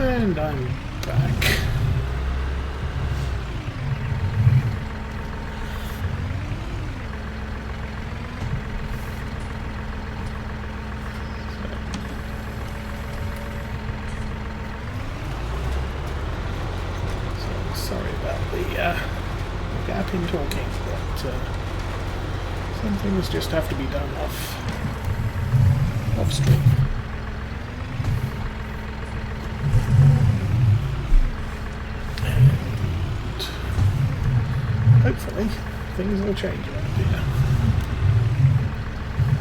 And I'm back. So sorry about the gap in talking, but some things just have to be done off stream. Hopefully, things will change around here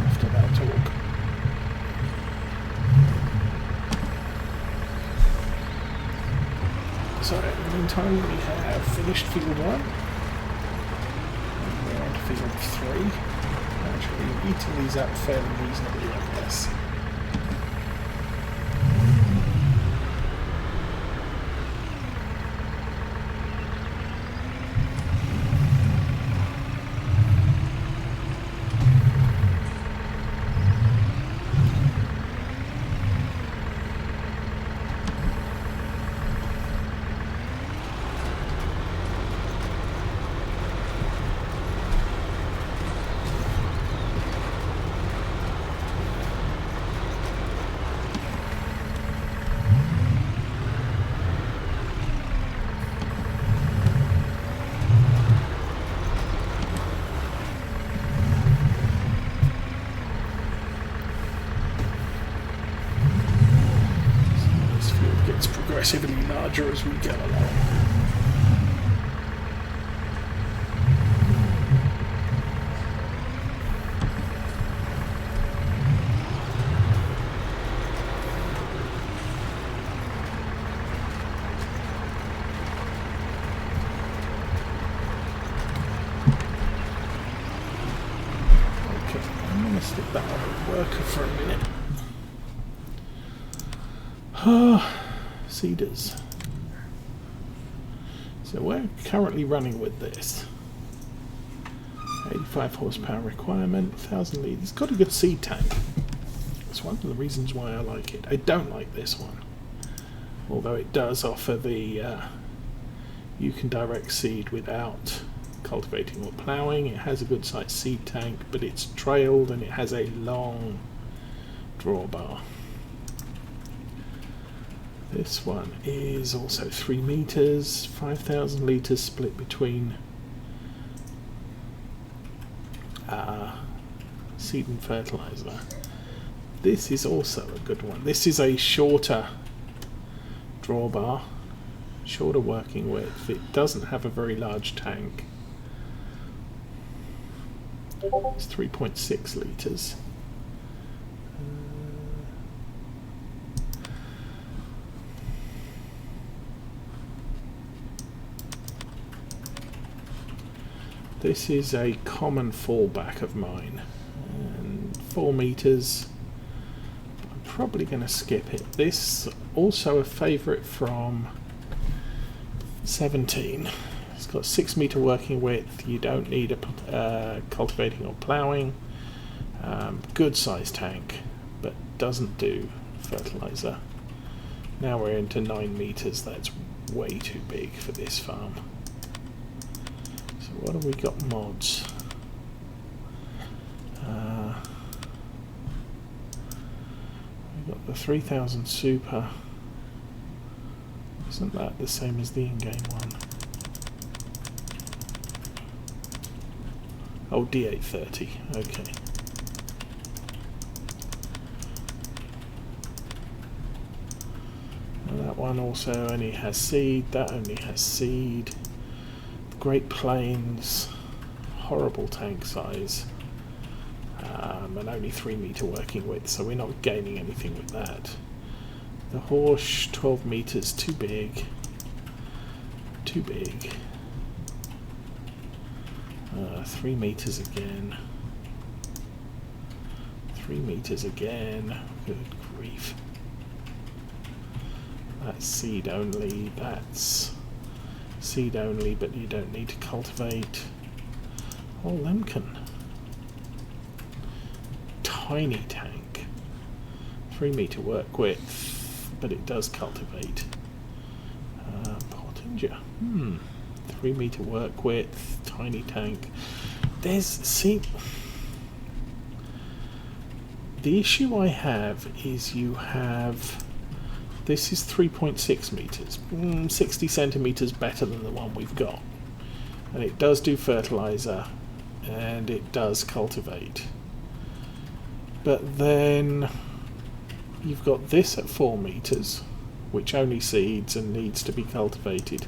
after that talk. So, in the meantime, we have finished Field 1. And we're on to Field 3. Actually, eating these up fairly reasonably, I guess. Progressively larger as we go along. Okay, I'm going to stick that on a worker for a minute. Seeders. So we're currently running with this 85 horsepower requirement, 1000 litres. It's got a good seed tank. That's one of the reasons why I like it. I don't like this one, although it does offer the you can direct seed without cultivating or ploughing. It has a good sized seed tank, but it's trailed and it has a long drawbar. This one is also 3 meters, 5,000 litres split between seed and fertilizer. This is also a good one. This is a shorter drawbar, shorter working width. It doesn't have a very large tank. It's 3.6 litres. This is a common fallback of mine, and 4 meters. I'm probably going to skip it. This also a favourite from 17. It's got 6 meter working width. You don't need a cultivating or ploughing. Good sized tank, but doesn't do fertilizer. Now we're into 9 meters. That's way too big for this farm. What have we got mods? We've got the 3000 Super. Isn't that the same as the in-game one? Oh, D830. Okay. And that one also only has seed. That only has seed. Great Plains, horrible tank size, and only 3 meter working width, so we're not gaining anything with that. The Horsch, 12 meters, too big. 3 meters again. 3 meters again. Good grief. That's seed only. That's seed only, but you don't need to cultivate. Oh, Lemken. Tiny tank. 3 meter work width, but it does cultivate. Pottinger. 3 meter work width, tiny tank. See, the issue I have is this is 3.6 meters, 60 centimeters better than the one we've got. And it does do fertilizer, and it does cultivate. But then you've got this at 4 meters, which only seeds and needs to be cultivated.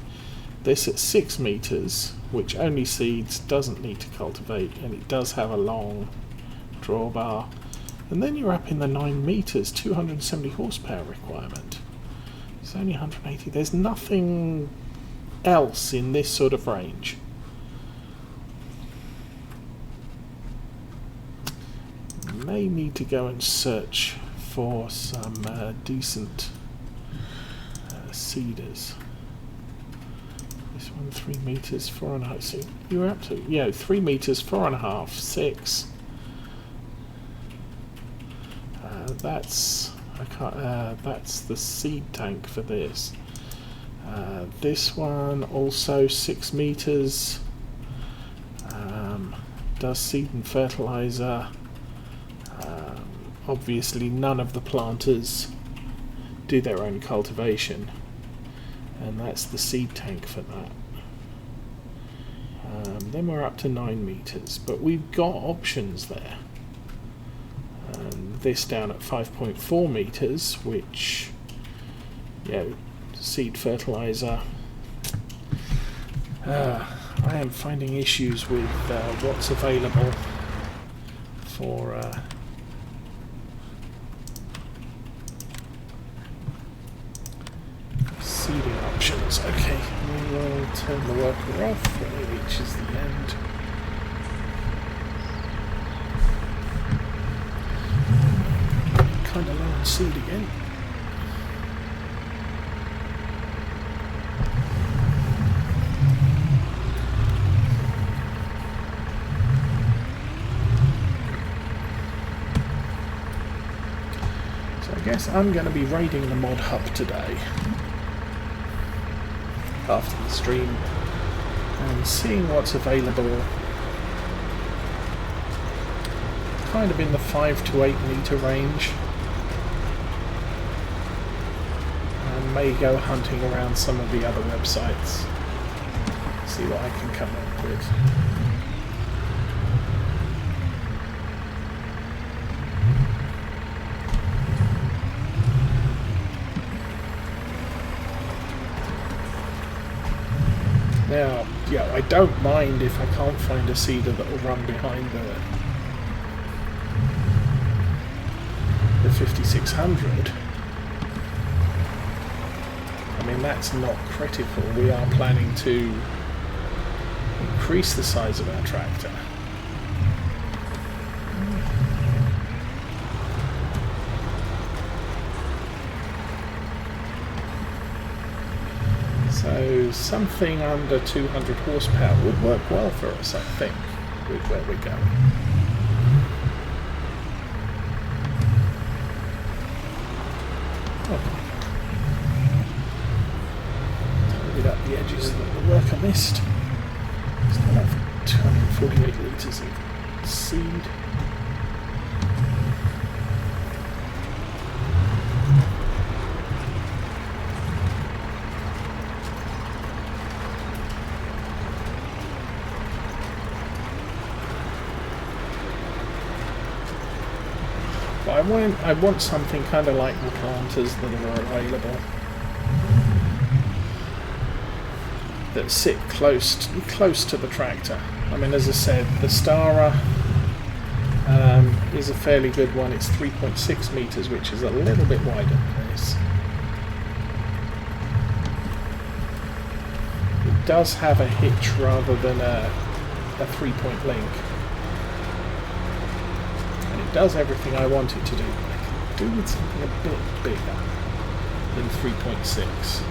This at 6 meters, which only seeds, doesn't need to cultivate, and it does have a long drawbar. And then you're up in the 9 meters, 270 horsepower requirement. It's only 180. There's nothing else in this sort of range. May need to go and search for some decent seeders. This one 3 meters, 4.5. So you're up to 3 meters, 4.5, 6. That's the seed tank for this. This one also 6 meters. Does seed and fertilizer. Obviously, none of the planters do their own cultivation, and that's the seed tank for that. Then we're up to 9 meters, but we've got options there. This down at 5.4 meters, which, seed fertilizer. I am finding issues with what's available for seeding options. Okay, we will turn the worker off when it reaches the end. Kind of low on seed again. So I guess I'm going to be raiding the mod hub today after the stream and seeing what's available kind of in the 5 to 8 meter range, and may go hunting around some of the other websites, see what I can come up with. Now, I don't mind if I can't find a seeder that will run behind the 5600. I mean, that's not critical. We are planning to increase the size of our tractor. So something under 200 horsepower would work well for us, I think, with where we're going. Tidied up the edges that the worker missed. Still have 248 litres of seed. I want something kind of like the planters that are available that sit close to the tractor. I mean, as I said, the Stara is a fairly good one. It's 3.6 meters, which is a little bit wider than this. It does have a hitch rather than a 3-point link. It does everything I want it to do. I can do with something a bit bigger than 3.6.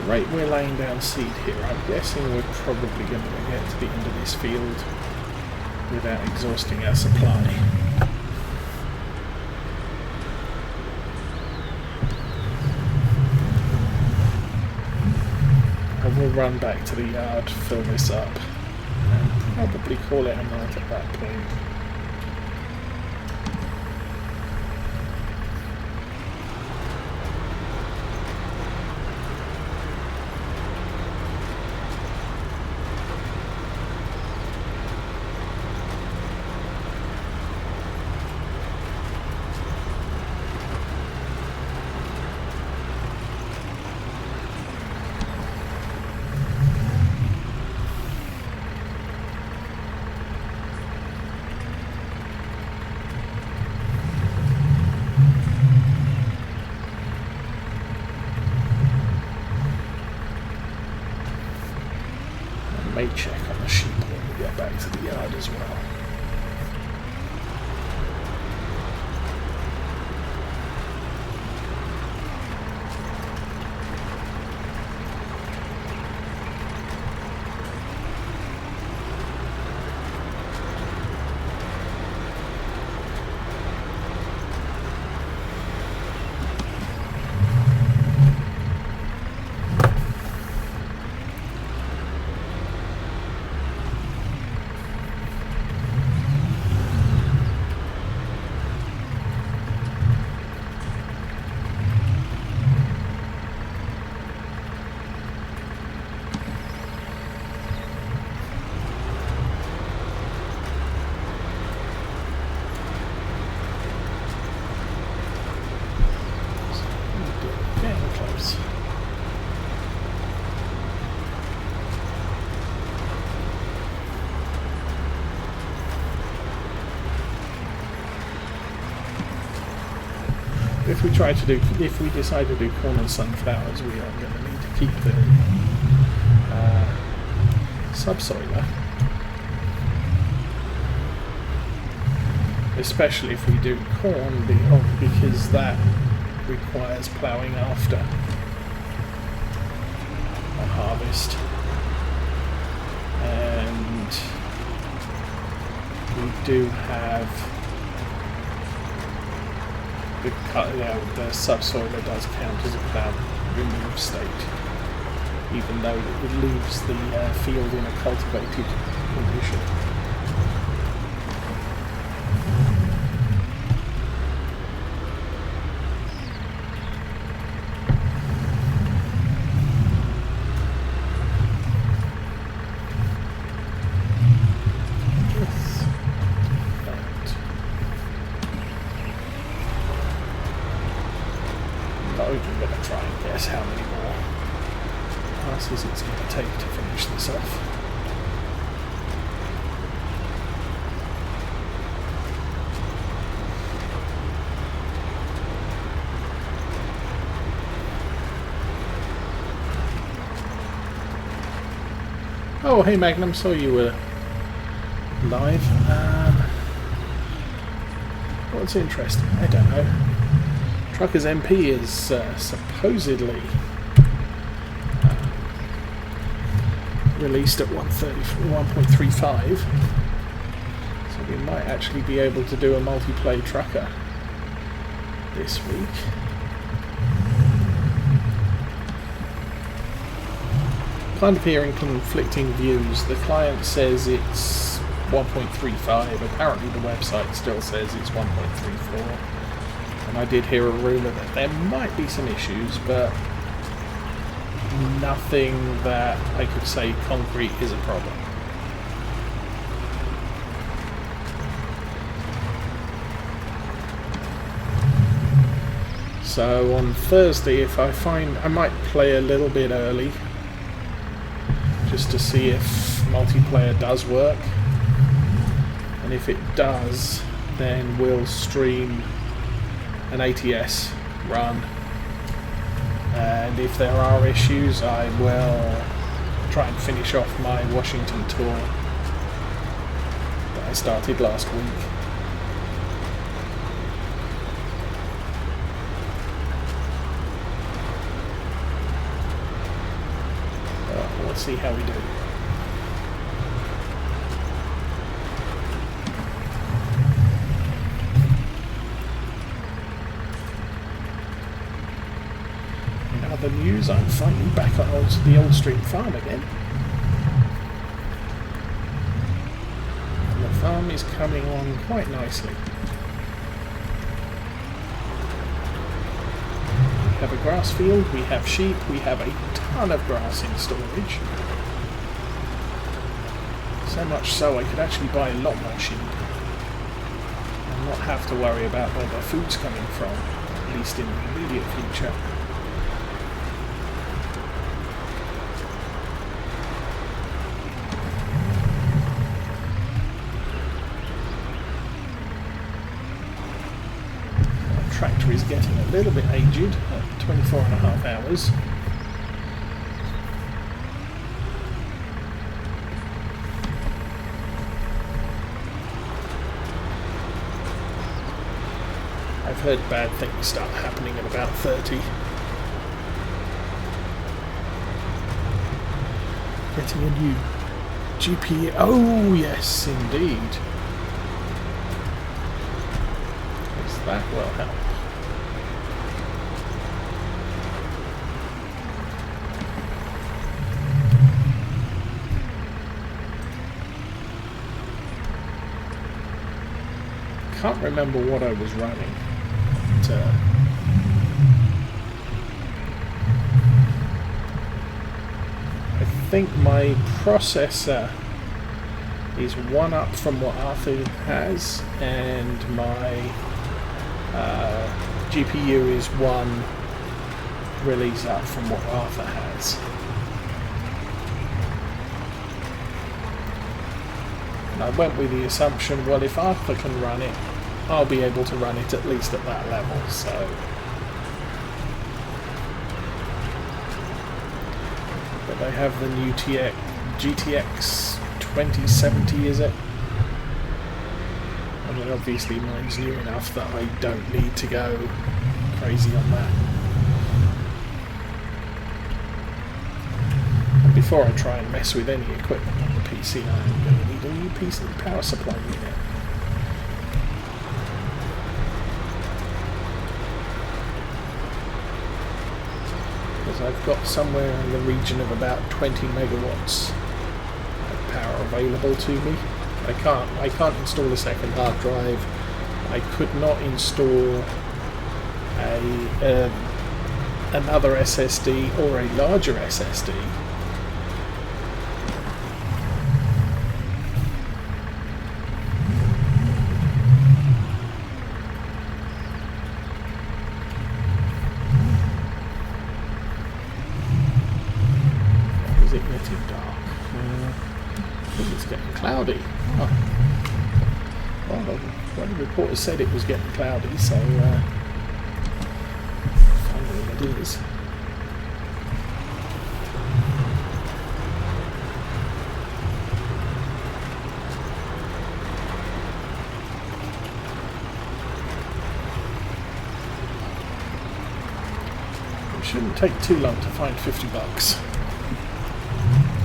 rate we're laying down seed here, I'm guessing we're probably going to get to the end of this field without exhausting our supply. I will run back to the yard, fill this up, and probably call it a night at that point. May check on the sheep when we get back to the yard as well. If we decide to do corn and sunflowers, we are going to need to keep the subsoiler, especially if we do corn, because that requires ploughing after a harvest, and we do have the subsoiler does count as a plough remove state, even though it leaves the field in a cultivated condition. I'm going to try and guess how many more passes it's going to take to finish this off. Oh, hey Magnum, saw you were live. What's interesting? I don't know. Truckers MP is supposedly released at 1.35, so we might actually be able to do a multiplayer trucker this week. Kind of hearing conflicting views. The client says it's 1.35, apparently the website still says it's 1.34. And I did hear a rumour that there might be some issues, but nothing that I could say concrete is a problem. So on Thursday, if I find, I might play a little bit early, just to see if multiplayer does work. And if it does, then we'll stream an ATS run, and if there are issues I will try and finish off my Washington tour that I started last week. see how we do. In other news, I'm finally back on the Old Stream farm again. And the farm is coming on quite nicely. We have a grass field, we have sheep, we have a ton of grass in storage. So much so I could actually buy a lot more sheep and not have to worry about where their food's coming from, at least in the immediate future. Tractor is getting a little bit aged at 24.5 hours. I've heard bad things start happening at about 30. Getting a new GPU. Oh yes, indeed. That will help. Can't remember what I was running. I think my processor is one up from what Arthur has, and my GPU is one release up from what Arthur has. And I went with the assumption, well, if Arthur can run it, I'll be able to run it at least at that level, so... But I have the new GTX 2070, is it? I mean, obviously mine's new enough that I don't need to go crazy on that. And before I try and mess with any equipment on the PC, I'm going to need a new PC power supply unit. Because I've got somewhere in the region of about 20 megawatts of power available to me. I can't install a second hard drive. I could not install another SSD or a larger SSD. Is it getting dark? I think it's getting cloudy. Oh. Well, the reporter said it was getting cloudy, so finally it is. It shouldn't take too long to find $50.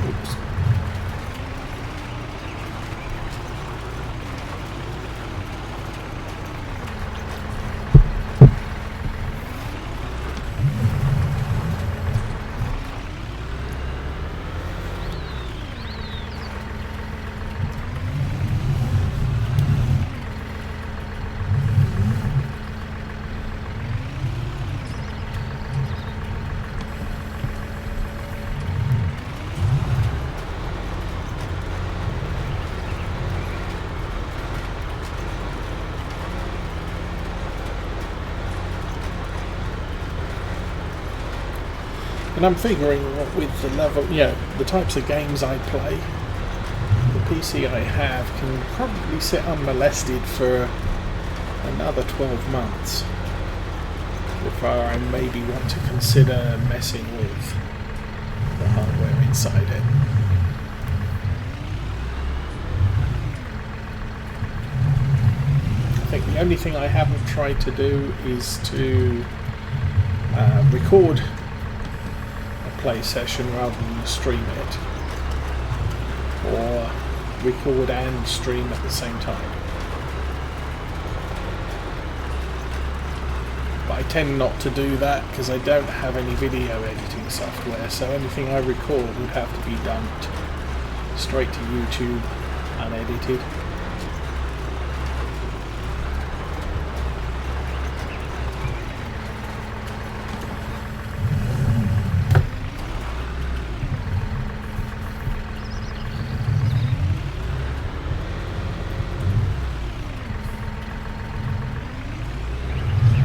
Oops. And I'm figuring with the level, the types of games I play, the PC I have can probably sit unmolested for another 12 months before I maybe want to consider messing with the hardware inside it. I think the only thing I haven't tried to do is to record play session rather than stream it. or record and stream at the same time. But I tend not to do that because I don't have any video editing software, so anything I record would have to be dumped straight to YouTube unedited.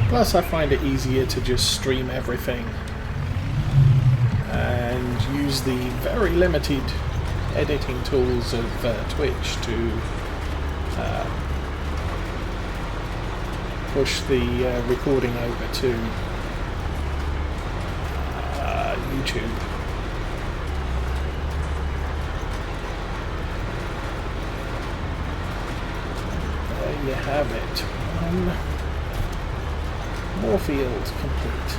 Plus I find it easier to just stream everything and use the very limited editing tools of Twitch to push the recording over to YouTube. There you have it. More fields complete.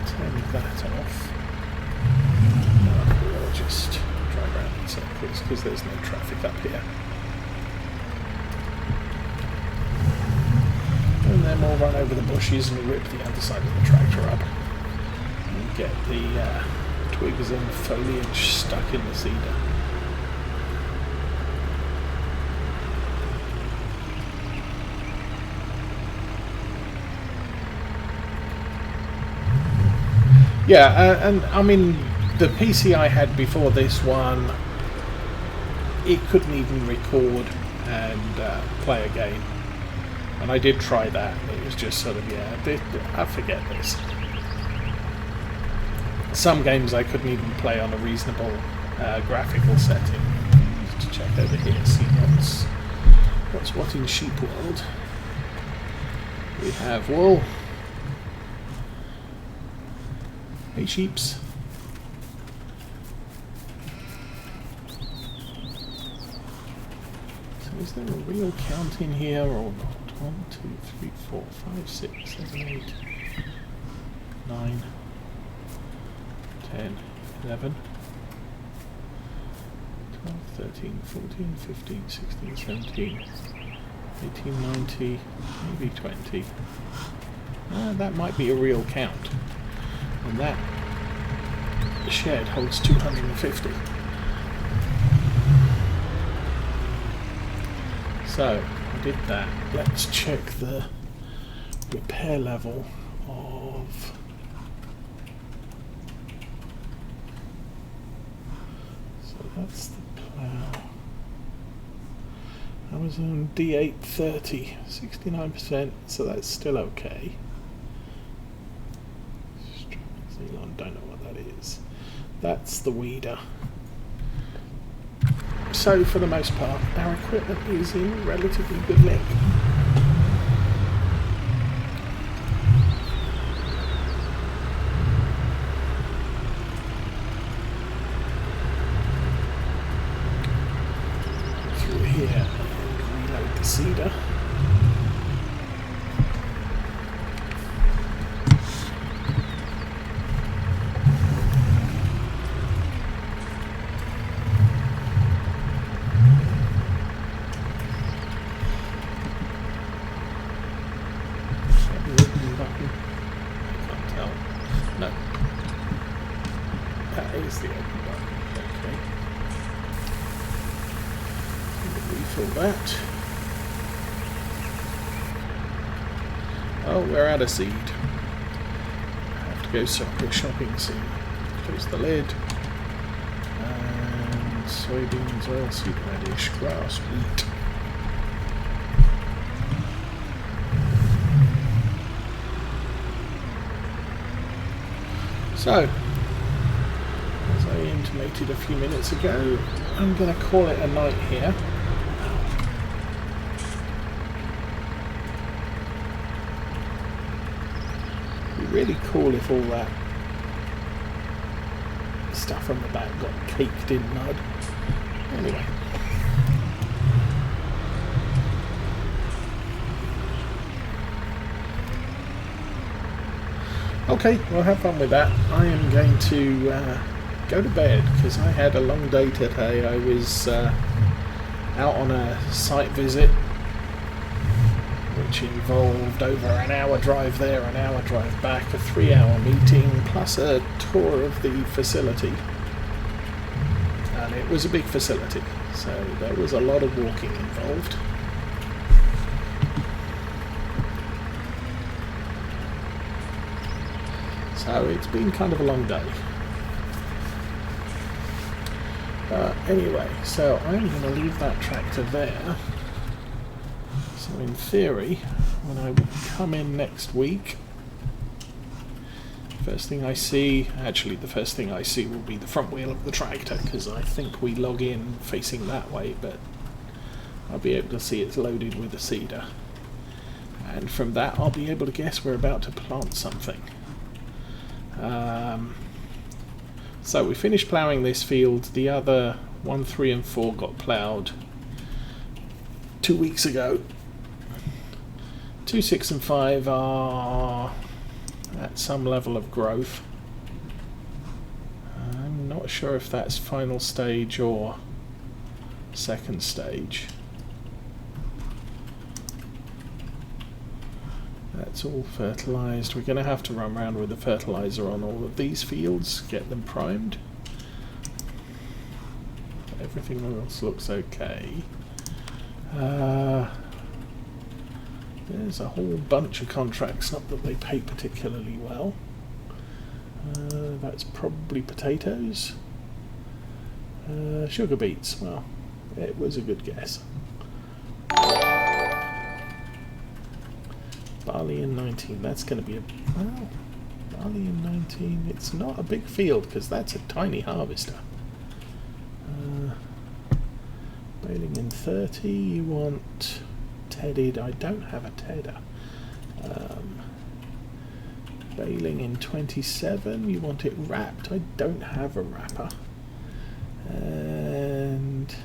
Turn that off. We'll just drive around in circles because there's no traffic up here. And then we'll run over the bushes and rip the underside of the tractor up. And get the twigs and foliage stuck in the cedar. Yeah, and I mean, the PC I had before this one, it couldn't even record and play a game. And I did try that. It was just sort of, yeah, I forget this. Some games I couldn't even play on a reasonable graphical setting. Just to check over here, see what's what in Sheep World. We have wool. Hey sheeps. So is there a real count in here or not? 1, 2, 3, 4, 5, 6, 7, 8, 9, 10, 11, 12, 13, 14, 15, 16, 17, 18, 19, maybe 20. That might be a real count. And that shed holds 250. So, I did that. Let's check the repair level of... So that's the plough. Amazon D830, 69%, so that's still okay. Don't know what that is. That's the weeder. So for the most part, our equipment is in relatively good nick. Through here and reload the cedar. That. Oh, we're out of seed. I have to go shopping soon. Close the lid. And soybeans, oilseed radish, grass, wheat. So, as I intimated a few minutes ago, I'm going to call it a night here. Really cool if all that stuff on the back got caked in mud. Anyway. Okay, well have fun with that. I am going to go to bed because I had a long day today. I was out on a site visit, which involved over an hour drive there, an hour drive back, a 3-hour meeting, plus a tour of the facility. And it was a big facility, so there was a lot of walking involved. So it's been kind of a long day. Anyway, so I'm going to leave that tractor there. So in theory, when I come in next week, the first thing I see will be the front wheel of the tractor, because I think we log in facing that way, but I'll be able to see it's loaded with a seeder. And from that I'll be able to guess we're about to plant something. So we finished ploughing this field. The other 1, 3 and 4 got ploughed 2 weeks ago. 2, 6 and 5 are at some level of growth. I'm not sure if that's final stage or second stage. That's all fertilised. We're going to have to run around with the fertiliser on all of these fields, get them primed. Everything else looks okay. There's a whole bunch of contracts, not that they pay particularly well. That's probably potatoes. Sugar beets, well, it was a good guess. Barley in 19, that's going to be well, barley in 19, it's not a big field because that's a tiny harvester. Baling in 30, you want tedded, I don't have a tedder. Baling in 27, you want it wrapped, I don't have a wrapper. And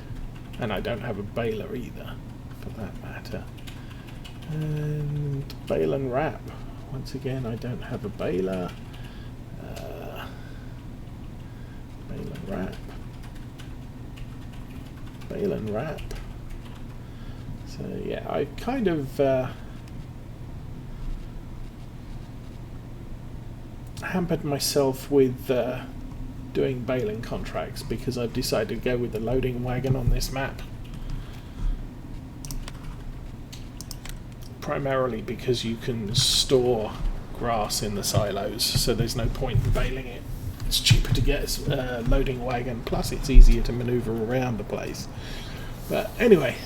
I don't have a baler either, for that matter. And bale and wrap. Once again, I don't have a baler. Bale and wrap. Bale and wrap. So yeah, I kind of hampered myself with doing baling contracts because I've decided to go with the loading wagon on this map. Primarily because you can store grass in the silos, so there's no point in baling it. It's cheaper to get a loading wagon, plus it's easier to maneuver around the place. But anyway,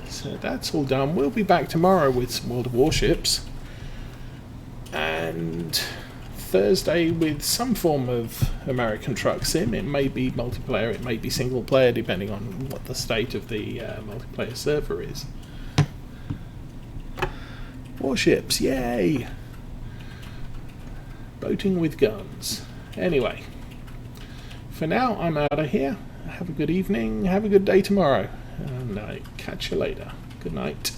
so that's all done. We'll be back tomorrow with some World of Warships, and Thursday with some form of American Truck Sim. It may be multiplayer, it may be single player, depending on what the state of the multiplayer server is. Warships, yay! Boating with guns. Anyway, for now I'm out of here. Have a good evening, have a good day tomorrow, and I catch you later. Good night.